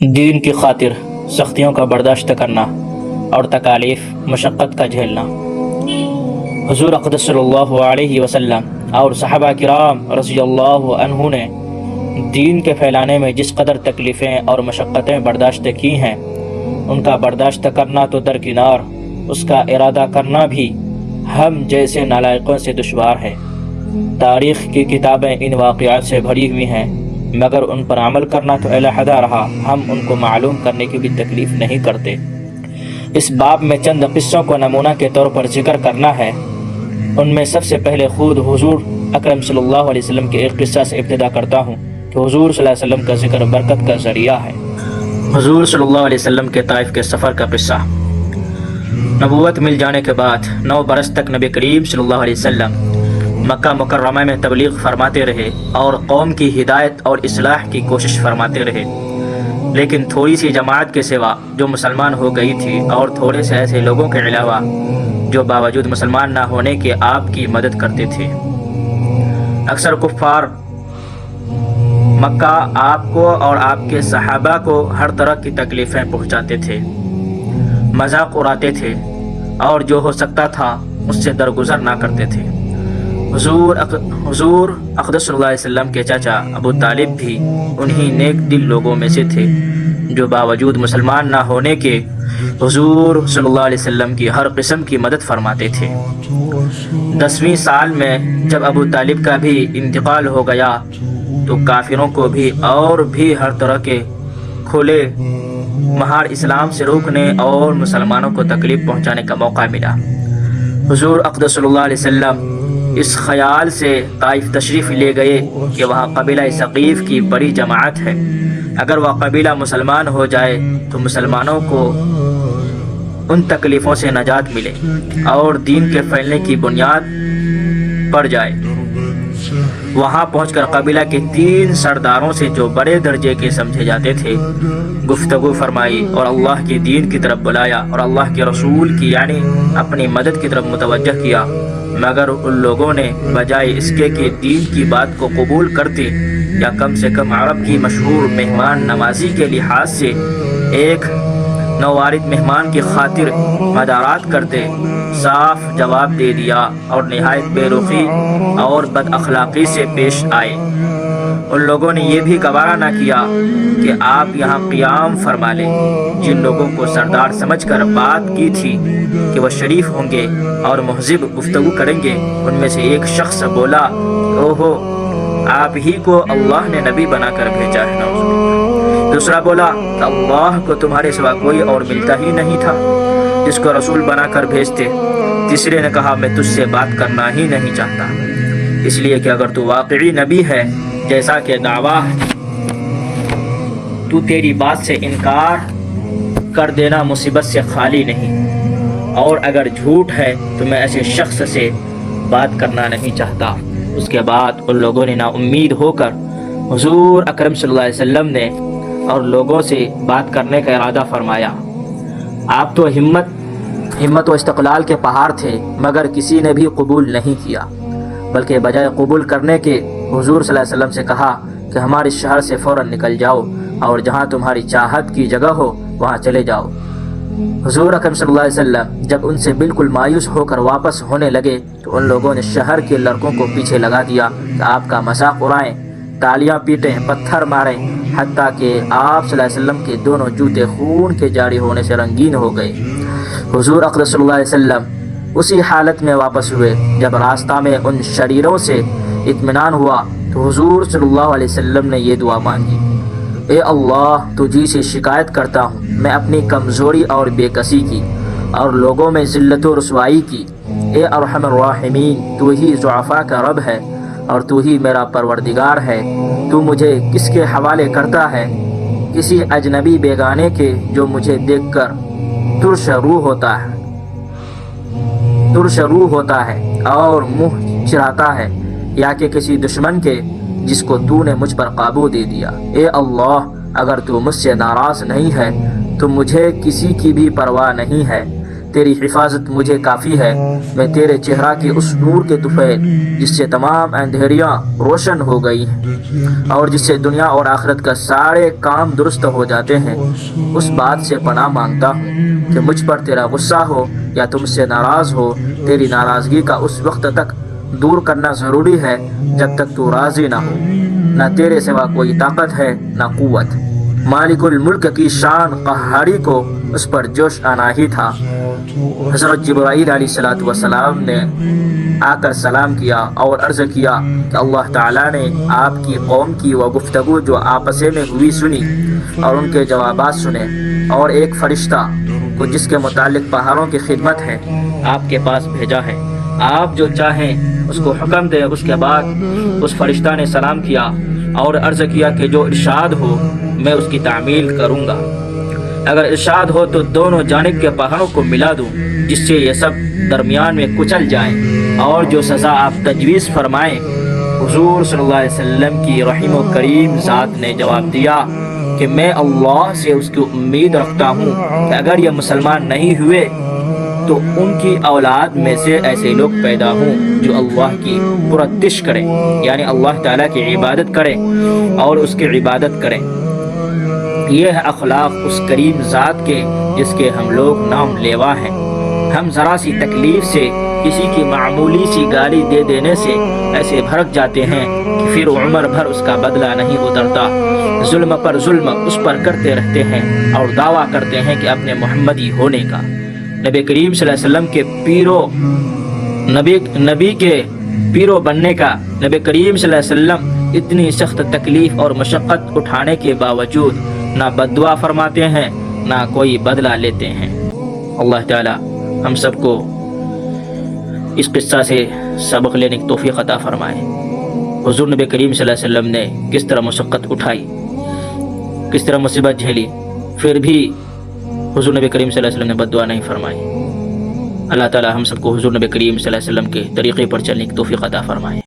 دین کی خاطر سختیوں کا برداشت کرنا اور تکالیف مشقت کا جھیلنا۔ حضور اقدس صلی اللہ علیہ وسلم اور صحابہ کرام رضی اللہ عنہ نے دین کے پھیلانے میں جس قدر تکلیفیں اور مشقتیں برداشت کی ہیں، ان کا برداشت کرنا تو درکنار، اس کا ارادہ کرنا بھی ہم جیسے نالائقوں سے دشوار ہے۔ تاریخ کی کتابیں ان واقعات سے بھری ہوئی ہیں، مگر ان پر عمل کرنا تو علیحدہ رہا، ہم ان کو معلوم کرنے کی بھی تکلیف نہیں کرتے۔ اس باب میں چند قصوں کو نمونہ کے طور پر ذکر کرنا ہے۔ ان میں سب سے پہلے خود حضور اکرم صلی اللہ علیہ وسلم کے ایک قصہ سے ابتدا کرتا ہوں کہ حضور صلی اللہ علیہ وسلم کا ذکر برکت کا ذریعہ ہے۔ حضور صلی اللہ علیہ وسلم کے طائف کے سفر کا قصہ۔ نبوت مل جانے کے بعد 9 برس تک نبی کریم صلی اللہ علیہ وسلم مکہ مکرمہ میں تبلیغ فرماتے رہے اور قوم کی ہدایت اور اصلاح کی کوشش فرماتے رہے، لیکن تھوڑی سی جماعت کے سوا جو مسلمان ہو گئی تھی اور تھوڑے سے ایسے لوگوں کے علاوہ جو باوجود مسلمان نہ ہونے کے آپ کی مدد کرتے تھے۔ اکثر کفار مکہ آپ کو اور آپ کے صحابہ کو ہر طرح کی تکلیفیں پہنچاتے تھے، مذاق اڑاتے تھے اور جو ہو سکتا تھا اس سے درگزر نہ کرتے تھے۔ حضور اقدس صلی اللہ علیہ وسلم کے چاچا ابو طالب بھی انہی نیک دل لوگوں میں سے تھے جو باوجود مسلمان نہ ہونے کے حضور صلی اللہ علیہ وسلم کی ہر قسم کی مدد فرماتے تھے۔ 10ویں سال میں جب ابو طالب کا بھی انتقال ہو گیا تو کافروں کو بھی اور بھی ہر طرح کے کھلے مہار اسلام سے روکنے اور مسلمانوں کو تکلیف پہنچانے کا موقع ملا۔ حضور اقدس صلی اللہ علیہ وسلم اس خیال سے طائف تشریف لے گئے کہ وہاں قبیلہ ثقیف کی بڑی جماعت ہے، اگر وہ قبیلہ مسلمان ہو جائے تو مسلمانوں کو ان تکلیفوں سے نجات ملے اور دین کے پھیلنے کی بنیاد پڑ جائے۔ وہاں پہنچ کر قبیلہ کے 3 سرداروں سے جو بڑے درجے کے سمجھے جاتے تھے گفتگو فرمائی اور اللہ کے دین کی طرف بلایا اور اللہ کے رسول کی یعنی اپنی مدد کی طرف متوجہ کیا، مگر ان لوگوں نے بجائے اس کے کہ دین کی بات کو قبول کرتے یا کم سے کم عرب کی مشہور مہمان نوازی کے لحاظ سے ایک نوارد مہمان کی خاطر مدارات کرتے، صاف جواب دے دیا اور نہایت بے رخی اور بد اخلاقی سے پیش آئے۔ ان لوگوں نے یہ بھی گوارا نہ کیا کہ آپ یہاں قیام فرما لیں۔ جن لوگوں کو سردار سمجھ کر بات کی تھی کہ وہ شریف ہوں گے اور مہذب گفتگو کریں گے، ان میں سے ایک شخص بولا، اوہو، آپ ہی کو اللہ نے نبی بنا کر بھیجا ہے۔ نعوذ باللہ۔ دوسرا بولا کہ اللہ کو تمہارے سوا کوئی اور ملتا ہی نہیں تھا جس کو رسول بنا کر بھیجتے۔ تیسرے نے کہا، میں تجھ سے بات کرنا ہی نہیں چاہتا، اس لیے کہ اگر تو واقعی نبی ہے جیسا کہ دعویٰ ہے تو تیری بات سے انکار کر دینا مصیبت سے خالی نہیں، اور اگر جھوٹ ہے تو میں ایسے شخص سے بات کرنا نہیں چاہتا۔ اس کے بعد ان لوگوں نے نا امید ہو کر حضور اکرم صلی اللہ علیہ وسلم نے اور لوگوں سے بات کرنے کا ارادہ فرمایا۔ آپ تو ہمت و استقلال کے پہاڑ تھے، مگر کسی نے بھی قبول نہیں کیا، بلکہ بجائے قبول کرنے کے حضور صلی اللہ علیہ وسلم سے کہا کہ ہمارے شہر سے فوراً نکل جاؤ اور جہاں تمہاری چاہت کی جگہ ہو وہاں چلے جاؤ۔ حضور اکرم صلی اللہ علیہ وسلم جب ان سے بالکل مایوس ہو کر واپس ہونے لگے تو ان لوگوں نے شہر کے لڑکوں کو پیچھے لگا دیا کہ آپ کا مذاق اڑائیں، تالیاں پیٹیں، پتھر ماریں، حتیٰ کہ آپ صلی اللہ علیہ وسلم کے دونوں جوتے خون کے جاری ہونے سے رنگین ہو گئے۔ حضور اقدس صلی اللہ علیہ وسلم اسی حالت میں واپس ہوئے۔ جب راستہ میں ان شریروں سے اطمینان ہوا تو حضور صلی اللہ علیہ وسلم نے یہ دعا مانگی، اے اللہ، تجھی سے شکایت کرتا ہوں، میں اپنی کمزوری اور بے کسی کی اور لوگوں میں ذلت و رسوائی کی۔ اے ارحم الراحمین، تو ہی ضعفاء کا رب ہے اور تو ہی میرا پروردگار ہے۔ تو مجھے کس کے حوالے کرتا ہے؟ کسی اجنبی بیگانے کے جو مجھے دیکھ کر ترش روح ہوتا ہے اور منہ چراتا ہے، یا کہ کسی دشمن کے جس کو تو نے مجھ پر قابو دے دیا۔ اے اللہ، اگر تو مجھ سے ناراض نہیں ہے تو مجھے کسی کی بھی پرواہ نہیں ہے، تیری حفاظت مجھے کافی ہے۔ میں تیرے چہرہ کے اس نور کے طفیل جس سے تمام اندھیریاں روشن ہو گئی ہیں اور جس سے دنیا اور آخرت کا سارے کام درست ہو جاتے ہیں، اس بات سے پناہ مانگتا ہوں کہ مجھ پر تیرا غصہ ہو یا تم سے ناراض ہو۔ تیری ناراضگی کا اس وقت تک دور کرنا ضروری ہے جب تک تو راضی نہ ہو۔ نہ تیرے سوا کوئی طاقت ہے نہ قوت۔ مالک الملک کی شان قہاری کو اس پر جوش آنا ہی تھا۔ حضرت جبرائیل علیہ السلام نے آ کر سلام کیا اور عرض کیا کہ اللہ تعالیٰ نے آپ کی قوم کی وہ گفتگو جو آپس میں ہوئی سنی اور ان کے جوابات سنے، اور ایک فرشتہ کو جس کے متعلق پہاڑوں کی خدمت ہے آپ کے پاس بھیجا ہے۔ آپ جو چاہیں اس کو حکم دیں۔ اس کے بعد اس فرشتہ نے سلام کیا اور عرض کیا کہ جو ارشاد ہو میں اس کی تعمیل کروں گا۔ اگر ارشاد ہو تو دونوں جانب کے پہاڑوں کو ملا دوں جس سے یہ سب درمیان میں کچل جائیں، اور جو سزا آپ تجویز فرمائیں۔ حضور صلی اللہ علیہ وسلم کی رحیم و کریم ذات نے جواب دیا کہ میں اللہ سے اس کی امید رکھتا ہوں کہ اگر یہ مسلمان نہیں ہوئے تو ان کی اولاد میں سے ایسے لوگ پیدا ہوں جو اللہ کی پرستش کریں، یعنی اللہ تعالیٰ کی عبادت کریں اور اس کی عبادت کریں۔ یہ ہے اخلاق اس کریم ذات کے جس کے ہم لوگ نام لیوا ہیں۔ ہم ذرا سی تکلیف سے، کسی کی معمولی سی گالی دے دینے سے ایسے بھڑک جاتے ہیں کہ پھر عمر بھر اس کا بدلہ نہیں اترتا۔ ظلم پر ظلم اس پر کرتے رہتے ہیں اور دعویٰ کرتے ہیں کہ اپنے محمدی ہونے کا۔ نبی کریم صلی اللہ علیہ وسلم کے نبی کے پیرو بننے کا، نبی کریم صلی اللہ علیہ وسلم اتنی سخت تکلیف اور مشقت اٹھانے کے باوجود نہ بددعا فرماتے ہیں نہ کوئی بدلہ لیتے ہیں۔ اللہ تعالی ہم سب کو اس قصہ سے سبق لینے کی توفیق عطا فرمائے۔ حضور نبی کریم صلی اللہ علیہ وسلم نے کس طرح مشقت اٹھائی، کس طرح مصیبت جھیلی، پھر بھی حضور نبی کریم صلی اللہ علیہ وسلم نے بددعا نہیں فرمائی۔ اللہ تعالی ہم سب کو حضور نبی کریم صلی اللہ علیہ وسلم کے طریقے پر چلنے کی توفیق عطا فرمائے۔